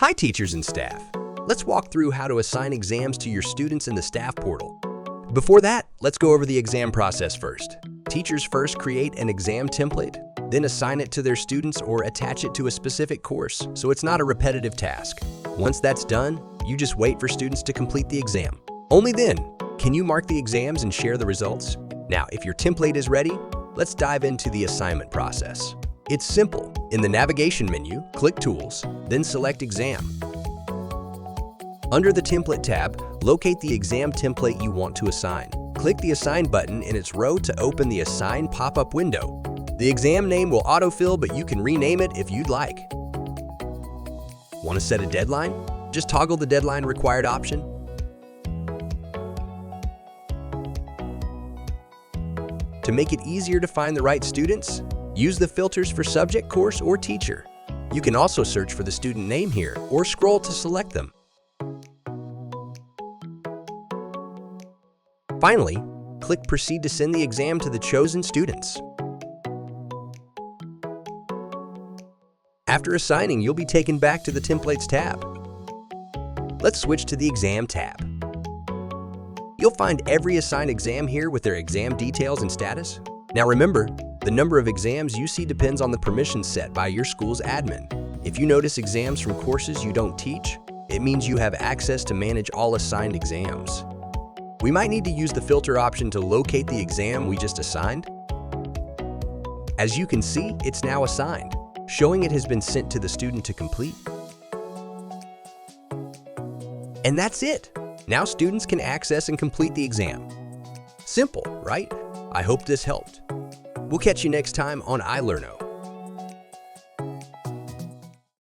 Hi teachers and staff. Let's walk through how to assign exams to your students in the staff portal. Before that, let's go over the exam process first. Teachers first create an exam template, then assign it to their students or attach it to a specific course, so it's not a repetitive task. Once that's done, you just wait for students to complete the exam. Only then can you mark the exams and share the results. Now, if your template is ready, let's dive into the assignment process. It's simple. In the navigation menu, click Tools, then select Exam. Under the Template tab, locate the exam template you want to assign. Click the Assign button in its row to open the Assign pop-up window. The exam name will autofill, but you can rename it if you'd like. Want to set a deadline? Just toggle the deadline required option. To make it easier to find the right students, use the filters for subject, course, or teacher. You can also search for the student name here or scroll to select them. Finally, click Proceed to send the exam to the chosen students. After assigning, you'll be taken back to the Templates tab. Let's switch to the Exam tab. You'll find every assigned exam here with their exam details and status. Now remember, the number of exams you see depends on the permissions set by your school's admin. If you notice exams from courses you don't teach, it means you have access to manage all assigned exams. We might need to use the filter option to locate the exam we just assigned. As you can see, it's now assigned, showing it has been sent to the student to complete. And that's it. Now students can access and complete the exam. Simple, right? I hope this helped. We'll catch you next time on ilerno.